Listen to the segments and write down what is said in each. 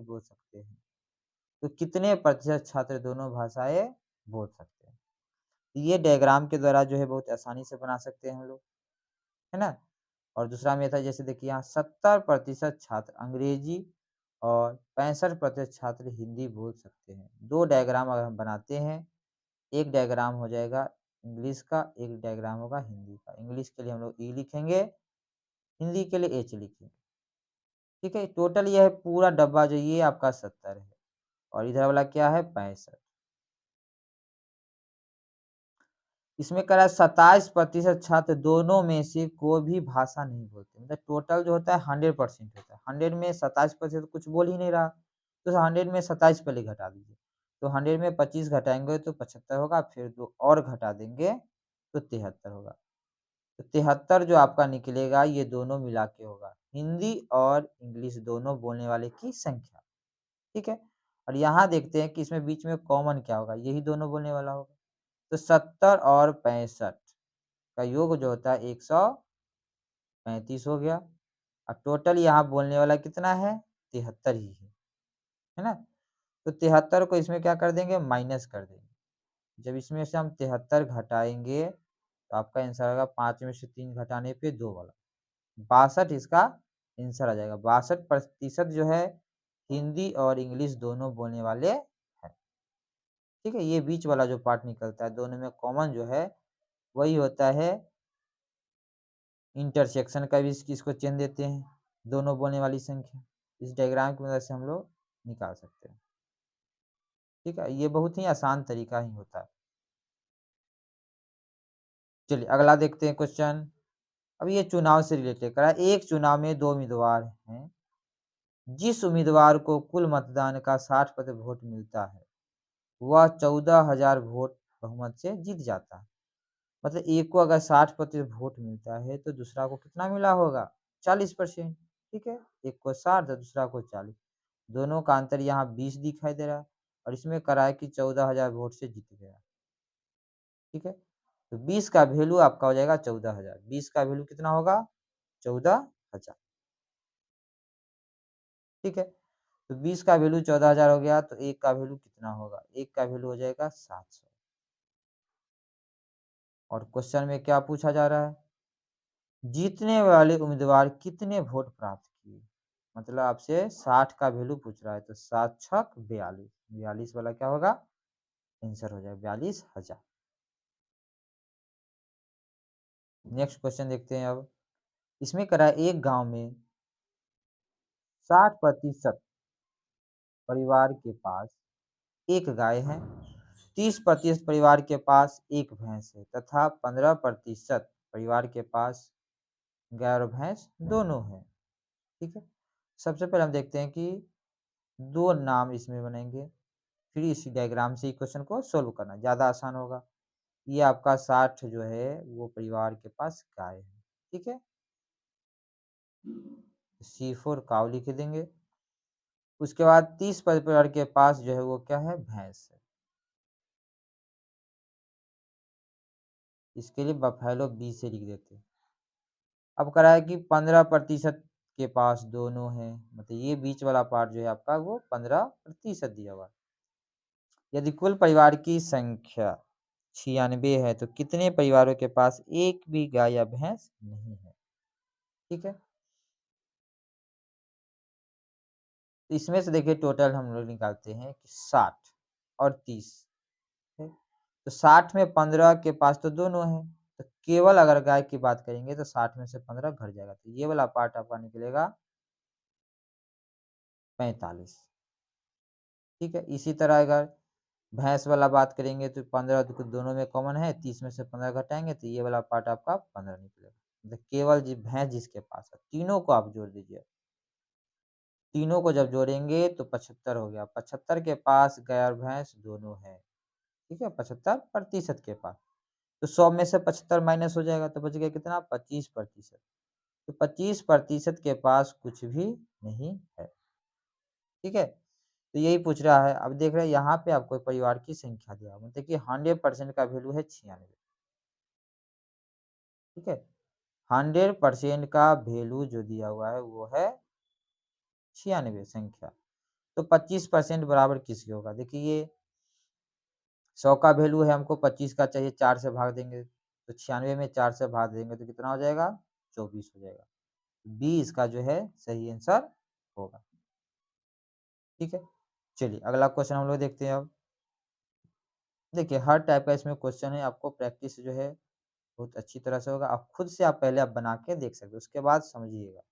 बोल सकते हैं। तो कितने प्रतिशत छात्र दोनों भाषाएँ बोल सकते हैं? ये डायग्राम के द्वारा जो है बहुत आसानी से बना सकते हैं हम लोग, है ना? और दूसरा मेथड जैसे देखिए यहाँ 70% छात्र अंग्रेजी और 65% छात्र हिंदी बोल सकते हैं। 2 डायग्राम अगर हम बनाते हैं, एक डायग्राम हो जाएगा इंग्लिश का, एक डायग्राम होगा हिंदी का। इंग्लिश के लिए हम लोग ई लिखेंगे, हिंदी के लिए एच लिखेंगे। ठीक है? टोटल यह पूरा डब्बा जो ये आपका 70 है और इधर वाला क्या है 65। इसमें कह रहा है 27% छात्र दोनों में से कोई भी भाषा नहीं बोलते। मतलब टोटल जो होता है 100% होता है। 100 में 27% कुछ बोल ही नहीं रहा। तो 100 में 27 पहले घटा दीजिए। तो 100 में 25 घटाएँगे तो 75 होगा, फिर 2 और घटा देंगे तो 73 होगा। तो 73 जो आपका निकलेगा ये दोनों मिला के होगा। हिंदी और इंग्लिश दोनों बोलने वाले की संख्या। ठीक है? और यहाँ देखते हैं कि इसमें बीच में कॉमन क्या होगा? यही दोनों बोलने वाला होगा। तो 70 और 65 का योग जो होता है 135 हो गया और टोटल यहाँ बोलने वाला कितना है 73 ही है ना? तो 73 को इसमें क्या कर देंगे माइनस कर देंगे। जब इसमें से हम 73 घटाएंगे तो आपका आंसर आएगा 5 में से 3 घटाने पे 2 वाला 62 इसका आंसर आ जाएगा। 62% जो है हिंदी और इंग्लिश दोनों बोलने वाले हैं। ठीक है? ये बीच वाला जो पार्ट निकलता है दोनों में कॉमन जो है वही होता है इंटरसेक्शन का भी इसको चिन्ह देते हैं, दोनों बोलने वाली संख्या। इस डायग्राम की मदद से हम लोग निकाल सकते हैं। ठीक है? ये बहुत ही आसान तरीका ही होता है। चलिए अगला देखते हैं क्वेश्चन। अब ये चुनाव से रिलेटेड करा एक चुनाव में 2 उम्मीदवार हैं। जिस उम्मीदवार को कुल मतदान का 60% वोट मिलता है, वह 14,000 वोट बहुमत से जीत जाता है। मतलब एक को अगर 60% वोट मिलता है तो दूसरा को कितना मिला होगा 40%। ठीक है? एक को 60 तो दूसरा को 40। दोनों का अंतर यहाँ 20 दिखाई दे रहा है और इसमें करा है कि 14,000 वोट से जीत गया। ठीक है? तो 20 का वैल्यू आपका हो जाएगा 14,000। 20 का वैल्यू कितना होगा 14,000। ठीक है? तो 20 का वैल्यू 14,000 हो गया तो एक का वैल्यू कितना होगा? एक का वैल्यू हो जाएगा 700। और क्वेश्चन में क्या पूछा जा रहा है? जीतने वाले उम्मीदवार कितने वोट प्राप्त किए? मतलब आपसे 60 का वैल्यू पूछ रहा है तो 7 छक 42। 42 वाला क्या होगा? आंसर हो जाएगा 42,000। नेक्स्ट क्वेश्चन देखते हैं अब। इसमें करा है एक गांव में 60% परिवार के पास एक गाय है, 30% परिवार के पास एक भैंस है तथा 15% परिवार के पास गाय और भैंस दोनों हैं। ठीक है? सबसे पहले हम देखते हैं कि 2 नाम इसमें बनेंगे। फिर इसी डायग्राम से ही क्वेश्चन को सॉल्व करना ज़्यादा आसान होगा। ये आपका 60 जो है वो परिवार के पास गाय है। ठीक है? C4 काव लिख देंगे। उसके बाद 30 परिवार के पास जो है वो क्या है भैंस है। इसके लिए बफैलो बी से लिख देते हैं। अब करा है कि 15% के पास दोनों हैं, मतलब ये बीच वाला पार्ट जो है आपका वो 15% दिया हुआ है। यदि कुल परिवार की संख्या 96 है तो कितने परिवारों के पास एक भी गाय या भैंस नहीं है? ठीक है? तो इसमें से देखिए टोटल हम लोग निकालते हैं कि 60 और 30 है। तो 60 में 15 के पास तो दोनों हैं। तो केवल अगर गाय की बात करेंगे तो 60 में से 15 घट जाएगा। तो ये वाला पार्ट आपका निकलेगा 45। ठीक है? इसी तरह अगर भैंस वाला बात करेंगे तो 15 तो दोनों में कॉमन है, 30 में से 15 घटाएँगे तो ये वाला पार्ट आपका 15 निकलेगा। मतलब केवल भैंस जिसके पास है, तीनों को आप जोड़ दीजिए। तीनों को जब जोड़ेंगे तो 75 हो गया। 75 के पास गाय और भैंस दोनों हैं। ठीक है? 75% के पास। तो 100 में से 75 माइनस हो जाएगा तो बच गया कितना 25%। तो 25% के पास कुछ भी नहीं है। ठीक है? तो यही पूछ रहा है। अब देख रहे हैं यहाँ पे आपको परिवार की संख्या दिया हुआ है। देखिए 100% का वैल्यू है 96। ठीक है? 100% का वैल्यू जो दिया हुआ है वो है 96 संख्या। तो 25% बराबर किसके होगा? देखिए ये 100 का वैल्यू है, हमको 25 का चाहिए, 4 से भाग देंगे तो 96 में 4 से भाग देंगे तो कितना हो जाएगा? 24 हो जाएगा। बी इसका जो है सही आंसर होगा। ठीक है, चलिए अगला क्वेश्चन हम लोग देखते हैं अब। देखिए हर टाइप का इसमें क्वेश्चन है, आपको प्रैक्टिस जो है बहुत अच्छी तरह से होगा। आप खुद से आप पहले आप बना के देख सकते हो, उसके बाद समझिएगा।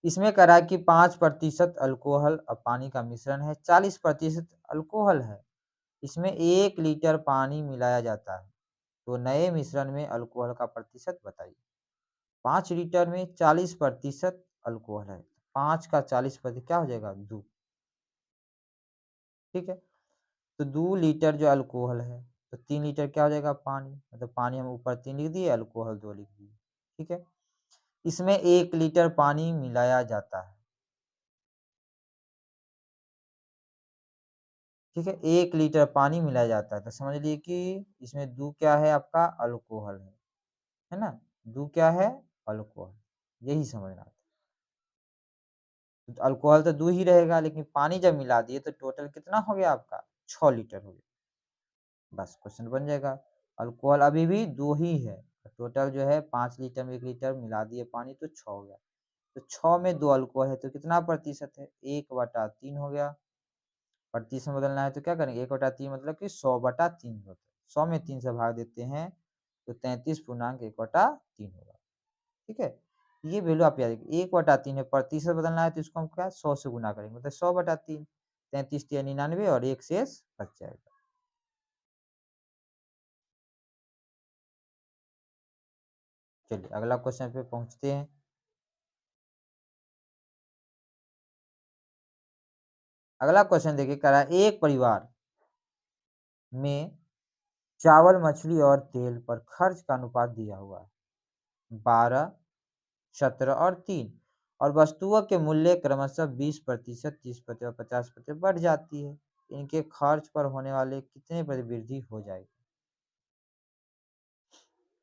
इसमें कह रहा है कि 5% अल्कोहल और पानी का मिश्रण है, 40% अल्कोहल है, इसमें 1 लीटर पानी मिलाया जाता है, तो नए मिश्रण में अल्कोहल का प्रतिशत बताइए। 5 लीटर में 40% अल्कोहल है, 5 का 40% क्या हो जाएगा? 2। ठीक है, तो 2 लीटर जो अल्कोहल है, तो 3 लीटर क्या हो जाएगा? पानी। मतलब पानी हम ऊपर 3 लिख दिए, अल्कोहल 2 लिख दिए। ठीक है, इसमें 1 लीटर पानी मिलाया जाता है। ठीक है, 1 लीटर पानी मिलाया जाता है, तो समझ लीजिए कि इसमें 2 क्या है? आपका अल्कोहल है ना? 2 क्या है? अल्कोहल, यही समझना था। तो अल्कोहल तो 2 ही रहेगा, लेकिन पानी जब मिला दिए तो टोटल कितना हो गया आपका? 6 लीटर हो गया। बस क्वेश्चन बन जाएगा। अल्कोहल अभी भी 2 ही है, टोटल जो है 5 लीटर में 1 लीटर मिला दिए पानी तो 6 हो गया। तो 6 में 2 अल्कोहल है, तो कितना प्रतिशत है? 1/3 हो गया। प्रतिशत में बदलना है तो क्या करेंगे? 1/3 मतलब कि 100/3 होता है। 100 में 3 से भाग देते हैं तो 33.1/3 होगा। ठीक है, ये वैल्यू आप याद रखिए। 1/3 है, प्रतिशत बदलना है तो इसको हम क्या 100 से गुना करेंगे, मतलब 100/3। 33 या 99 और 1 शेष बच जाएगा। चलिए अगला क्वेश्चन पे पहुंचते हैं। अगला क्वेश्चन देखिए, कह रहा है एक परिवार में चावल, मछली और तेल पर खर्च का अनुपात दिया हुआ है 12, 17 और 3, और वस्तुओं के मूल्य क्रमशः 20%, 30% और 50% बढ़ जाती है। इनके खर्च पर होने वाले कितने पर वृद्धि हो जाएगी?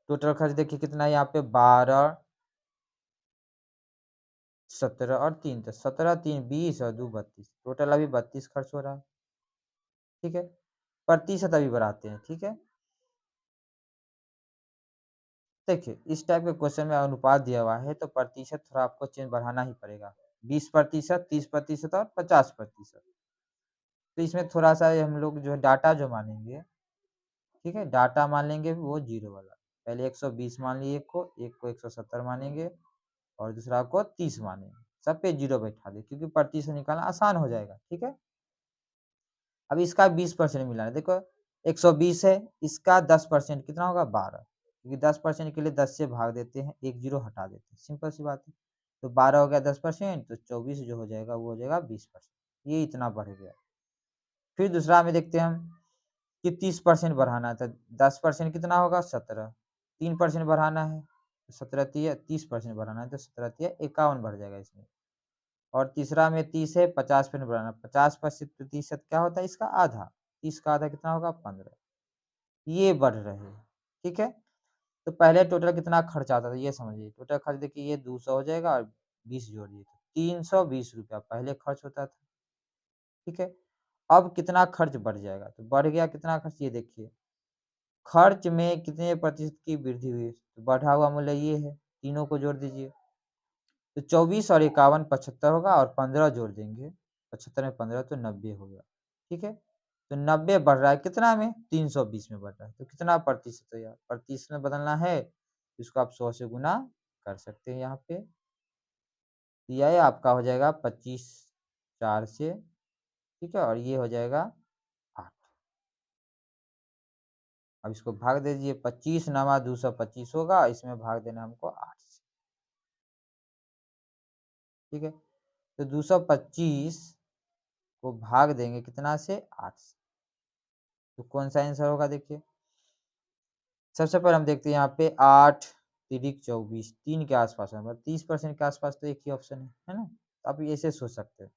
टोटल खर्च देखिए कितना है यहाँ पे? 12, 17 और 3, तो 17, 3, 20 और 2, 32, टोटल अभी 32 खर्च हो रहा है। ठीक है, प्रतिशत अभी बढ़ाते हैं। ठीक है, देखिए इस टाइप के क्वेश्चन में अनुपात दिया हुआ है तो प्रतिशत थोड़ा आपको चेंज बढ़ाना ही पड़ेगा। 20%, 30% और 50%। तो इसमें थोड़ा सा हम लोग जो है डाटा जो मानेंगे, ठीक है, डाटा मान लेंगे वो जीरो वाला। पहले 120 मान लिए, एक को 170 मानेंगे और दूसरा को 30 मानेंगे, सब पे जीरो बैठा दे क्योंकि प्रतिशत निकालना आसान हो जाएगा। ठीक है, अब इसका 20% मिलाना, देखो 120 है, इसका 10% कितना होगा? 12, क्योंकि 10% के लिए 10 से भाग देते हैं, एक जीरो हटा देते हैं, सिंपल सी बात है। तो 12 हो गया 10%, तो 24 जो हो जाएगा वो हो जाएगा 20%। ये इतना बढ़ गया। फिर दूसरा में देखते हैं हम कि 30% बढ़ाना है, तो 10% कितना होगा? 17, 3% बढ़ाना है तो 17 तिया 30% बढ़ाना है तो 17 तिया 51 बढ़ जाएगा इसमें। और तीसरा में 30 है, 50% बढ़ाना, 50% क्या होता है? इसका आधा, 30 का आधा कितना होगा? 15। ये बढ़ रहे हैं। ठीक है, तो पहले टोटल कितना खर्च आता था ये समझिए। टोटल खर्च देखिए ये 200 हो जाएगा और 20 जोड़िए तो 320 रुपया पहले खर्च होता था। ठीक है, अब कितना खर्च बढ़ जाएगा? तो बढ़ गया कितना खर्च, ये देखिए खर्च में कितने प्रतिशत की वृद्धि हुई? तो बढ़ा हुआ मूल्य ये है, तीनों को जोड़ दीजिए तो 24 और 51 75 होगा और 15 जोड़ देंगे, 75 में 15 तो 90 हो गया। ठीक है, तो 90 बढ़ रहा है कितना में? 320 में बढ़ रहा है, तो कितना प्रतिशत है यार? प्रतिशत में बदलना है इसको आप 100 से गुना कर सकते हैं यहाँ पे। यह आपका हो जाएगा 25 4 से। ठीक है, और ये हो जाएगा 8। अब इसको भाग दे दीजिए, 25 नवा 225 होगा, इसमें भाग देना हमको 8 से। ठीक है, तो 225 को भाग देंगे कितना से? 8 से, तो कौन सा आंसर होगा? देखिए सबसे पहले हम देखते हैं यहाँ पे 8 तिरिक 24, 3 के आसपास है, मतलब 30% के आसपास, तो एक ही ऑप्शन है ना? तो आप ऐसे सोच सकते हैं।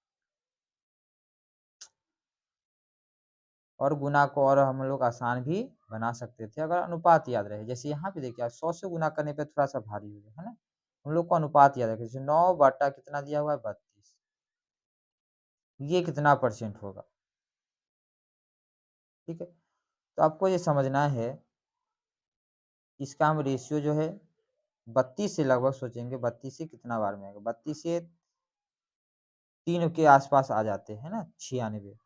और गुना को और हम लोग आसान भी बना सकते थे अगर अनुपात याद रहे। जैसे यहाँ पे देखिए 100 से गुना करने पे थोड़ा सा भारी हो गया है ना? हम लोग को अनुपात याद रखे, जैसे 9 बटा कितना दिया हुआ है? 32। ये कितना परसेंट होगा, ठीक है। तो आपको ये समझना है, इसका हम रेशियो जो है 32 से लगभग सोचेंगे, 32 से कितना बार में आएगा, 32 से 3 के आसपास आ जाते हैं ना, 96,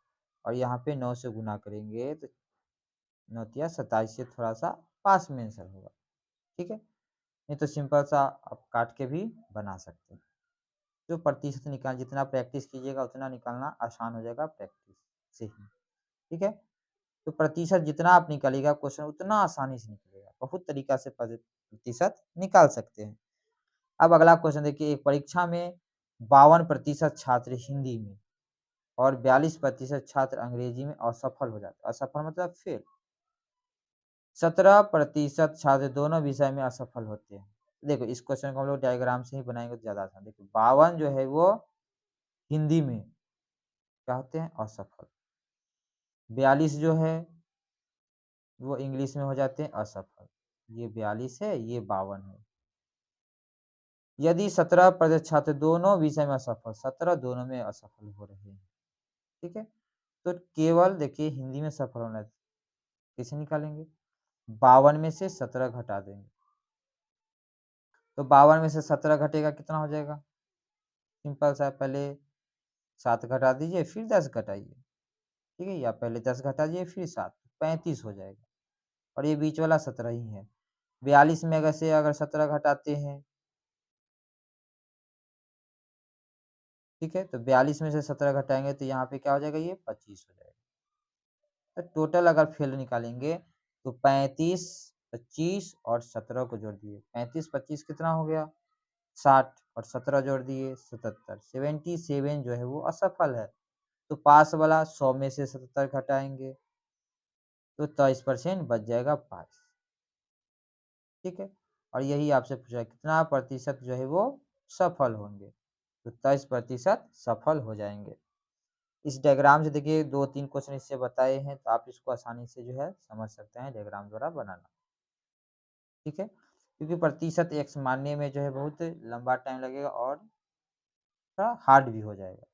और यहाँ पे 9 से गुना करेंगे तो 9 तिया 27 से थोड़ा सा पास में आंसर होगा, ठीक है। नहीं तो सिंपल सा आप काट के भी बना सकते हैं। जो प्रतिशत निकाल, जितना प्रैक्टिस कीजिएगा उतना निकालना आसान हो जाएगा प्रैक्टिस से ही, ठीक है। तो प्रतिशत जितना आप निकालिएगा क्वेश्चन उतना आसानी से निकलेगा, बहुत तरीका से प्रतिशत निकाल सकते हैं। अब अगला क्वेश्चन देखिए, एक परीक्षा में 52% छात्र हिंदी में और 42% छात्र अंग्रेजी में असफल हो जाते, असफल मतलब फेल। 17% छात्र दोनों विषय में असफल होते हैं। देखो इस क्वेश्चन को हम लोग डायग्राम से ही बनाएंगे तो ज्यादा आसान। देखो 52 जो है वो हिंदी में क्या होते हैं, असफल। 42 जो है वो इंग्लिश में हो जाते हैं असफल। ये 42 है, ये 52 है। यदि 17% छात्र दोनों विषय में असफल, 17 दोनों में असफल हो रहे हैं, ठीक है। तो केवल देखिए हिंदी में सफल होना है, कैसे निकालेंगे, 52 में से 17 घटा देंगे, तो 52 में से 17 घटेगा कितना हो जाएगा, सिंपल सा, पहले 7 घटा दीजिए फिर 10 घटाइए, ठीक है, या पहले 10 घटा दीजिए फिर 7, 35 हो जाएगा, और ये बीच वाला 17 ही है। 42 में अगर 17 घटाते हैं, ठीक है, तो 42 में से 17 घटाएंगे तो यहाँ पे क्या हो जाएगा, ये 25 हो जाएगा। तो टोटल अगर फेल निकालेंगे तो 35, 25 और 17 को जोड़ दिए, 35 25 कितना हो गया, 60, और 17 जोड़ दिए 77, 77 जो है वो असफल है। तो पास वाला 100 में से 77 घटाएंगे तो 23% बच जाएगा पास, ठीक है। और यही आपसे पूछा कितना प्रतिशत जो है वो सफल होंगे, तो 23% सफल हो जाएंगे। इस डायग्राम से देखिए 2-3 क्वेश्चन इससे बताए हैं, तो आप इसको आसानी से जो है समझ सकते हैं डायग्राम द्वारा बनाना, ठीक है। क्योंकि प्रतिशत एक्स मानने में जो है बहुत लंबा टाइम लगेगा और थोड़ा हार्ड भी हो जाएगा।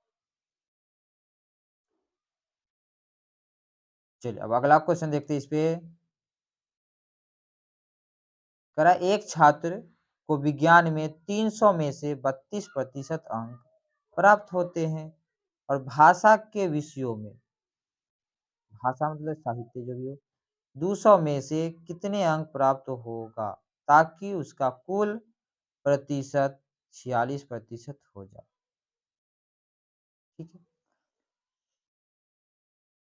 चलिए अब अगला क्वेश्चन देखते हैं इस पे। करा एक छात्र को विज्ञान में 300 में से 32% अंक प्राप्त होते हैं और भाषा के विषयों में, भाषा मतलब साहित्य जो भी हो, 200 में से कितने अंक प्राप्त होगा ताकि उसका कुल प्रतिशत 46% हो जाए, ठीक है।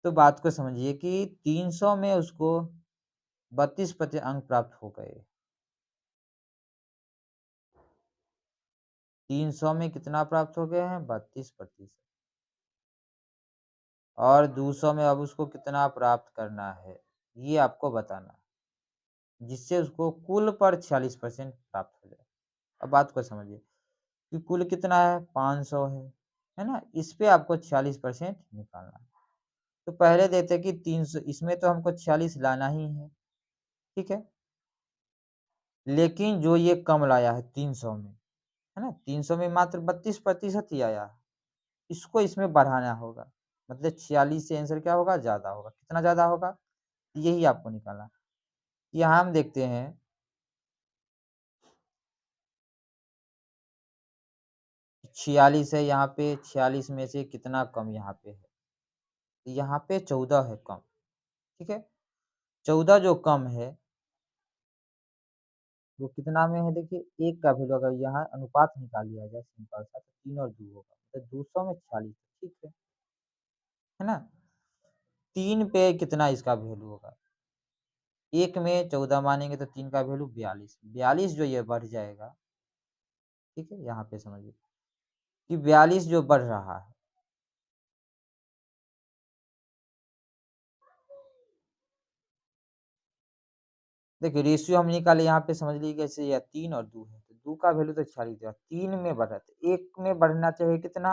तो बात को समझिए कि 300 में उसको 32% अंक प्राप्त हो गए, 300 में कितना प्राप्त हो गए हैं, 32%, और 200 में अब उसको कितना प्राप्त करना है ये आपको बताना है, जिससे उसको कुल पर 46% प्राप्त हो जाए। अब बात को समझिए कि कुल कितना है, 500 है ना, इस पे आपको 46% निकालना है। तो पहले देते कि 300, इसमें तो हमको 46 लाना ही है, ठीक है। लेकिन जो ये कम लाया है 300 में, है ना, 300 में मात्र 32% ही आया है, इसको इसमें बढ़ाना होगा, मतलब 46 से आंसर क्या होगा, ज्यादा होगा, कितना ज्यादा होगा, यही आपको निकालना। यहाँ हम देखते हैं 46 है, यहाँ पे 46 में से कितना कम यहाँ पे है, यहाँ पे 14 है कम, ठीक है। 14 जो कम है वो कितना में है, देखिए एक का वैल्यू अगर यहाँ अनुपात निकाल लिया जाए सिंपल सा, तो 3 और 2 होगा, तो 200 में 46, ठीक है ना। 3 पे कितना इसका वैल्यू होगा, एक में 14 मानेंगे तो 3 का वैल्यू 42, 42 जो ये बढ़ जाएगा, ठीक है। यहाँ पे समझिए कि 42 जो बढ़ रहा है, देखिए रेशियो हम निकाले यहाँ पे, समझ लीजिए जैसे यह 3 और 2 है, तो 2 का वैल्यू तो 46 है, 3 में बढ़ रहा है, एक में बढ़ना चाहिए कितना,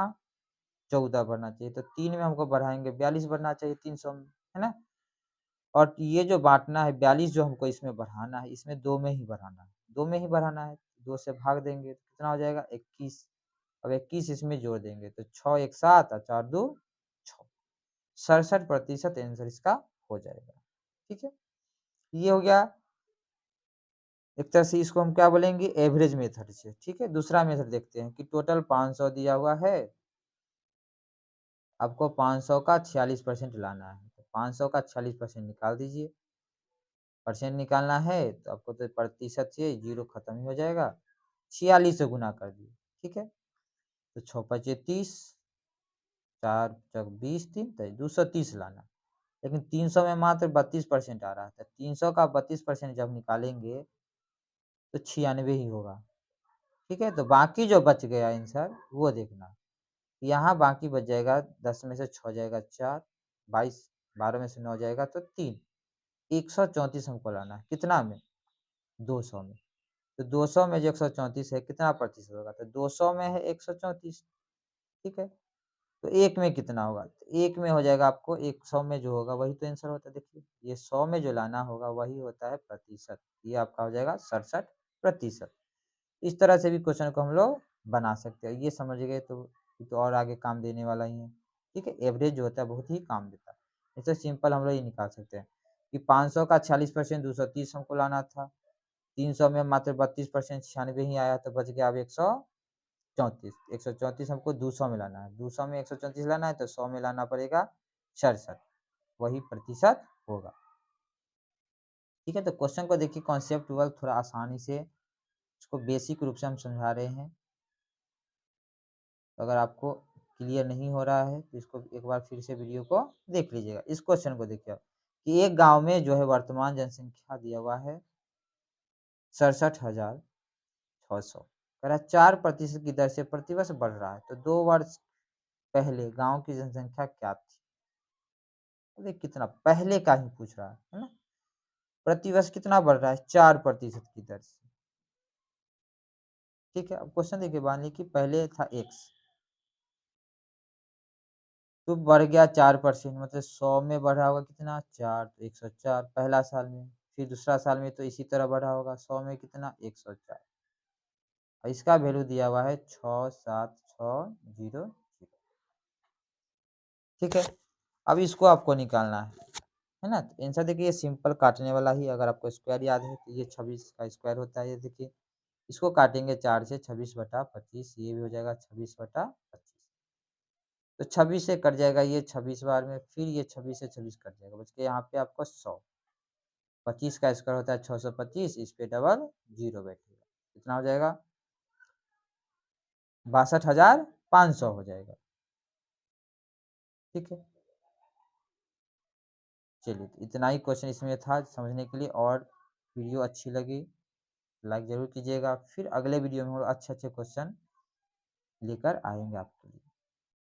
14 बढ़ना चाहिए, तो 3 में हमको बढ़ाएंगे 42 बढ़ना चाहिए 300 में, है ना। और ये जो बांटना है 42 जो हमको इसमें बढ़ाना है, इसमें 2 में ही बढ़ाना है, 2 में ही बढ़ाना है, 2 से भाग देंगे तो कितना हो जाएगा 21, अब 21 इसमें जोड़ देंगे तो 6 1 7 और 4 2 67% आंसर इसका हो जाएगा। ठीक है, ये हो गया एक तरह से, इसको हम क्या बोलेंगे, एवरेज मेथड से। ठीक है, दूसरा मेथड देखते हैं कि टोटल 500 दिया हुआ है, आपको 500 का 46% लाना है, तो 500 का 46% निकाल दीजिए। परसेंट निकालना है तो आपको तो प्रतिशत से जीरो खत्म ही हो जाएगा, 46 से गुना कर दिए। ठीक है, तो 6×5 = 30, 4×4 = 20, 3 तो 230 लाना, लेकिन 300 में मात्र 32% आ रहा है, तो 300 का 32% जब निकालेंगे तो 96 ही होगा। ठीक है, तो बाकी जो बच गया आंसर वो देखना, यहाँ बाकी बच जाएगा, 10 में से 6 जाएगा 4, 22, 12 में से 9 जाएगा तो 3, 134 हमको लाना है, कितना में, 200 में। तो 200 में जो 134 है कितना प्रतिशत होगा, तो 200 में है 134। ठीक है, तो 1 में कितना होगा, तो 1 में हो जाएगा आपको 100 में जो होगा वही तो आंसर होता है। देखिए ये 100 में जो लाना होगा वही होता है प्रतिशत, ये आपका हो जाएगा 67%। इस तरह से भी क्वेश्चन को हम लोग बना सकते हैं, ये समझ गए तो ये तो और आगे काम देने वाला ही है। ठीक है, एवरेज जो होता है बहुत ही काम देता है। इससे सिंपल हम लोग ये निकाल सकते हैं कि 500 का 46% 230 हमको लाना था, 300 में मात्र 32% 96 ही आया, तो बच गया अब 134। 134 हमको 200 में लाना है, 200 में 134 लाना है तो 100 में लाना पड़ेगा 67, वही प्रतिशत होगा। ठीक है, तो क्वेश्चन को देखिए, कॉन्सेप्ट वर्क थोड़ा आसानी से, इसको बेसिक रूप से हम समझा रहे हैं। तो अगर आपको क्लियर नहीं हो रहा है तो इसको एक बार फिर से वीडियो को देख लीजिएगा। इस क्वेश्चन को देखिए कि एक गांव में जो है वर्तमान जनसंख्या दिया हुआ है 67,600, कह रहा है 4% की दर से प्रतिवर्ष बढ़ रहा है, तो 2 वर्ष पहले गांव की जनसंख्या क्या थी। अरे कितना पहले का ही पूछ रहा है ना, प्रतिवर्ष कितना बढ़ रहा है, 4% की दर से। ठीक है, अब क्वेश्चन देखिए, मान ली कि पहले था x, तो बढ़ गया 4%, मतलब 100 में बढ़ा होगा कितना 4, तो 104 पहला साल में, फिर दूसरा साल में तो इसी तरह बढ़ा होगा, 100 में कितना 104, और इसका वैल्यू दिया हुआ है 67600। ठीक है, अब इसको आपको निकालना है ना, तो आंसर देखिए ये सिंपल काटने वाला ही, अगर आपको स्क्वायर याद है तो ये 26 का स्क्वायर होता है, ये देखिए इसको काटेंगे 4 से, 26/25, ये भी हो जाएगा 26/25, तो 26 से कट जाएगा ये 26 बार में, फिर ये 26 से 26 कट जाएगा, बच के यहाँ पे आपको 100, 25 का स्क्वायर होता है 625, इस पे डबल जीरो बैठेगा, कितना हो जाएगा 62,500 हो जाएगा। ठीक है, चलिए तो इतना ही क्वेश्चन इसमें था समझने के लिए, और वीडियो अच्छी लगी लाइक ज़रूर कीजिएगा, फिर अगले वीडियो में और अच्छे अच्छे क्वेश्चन लेकर आएंगे आपके लिए।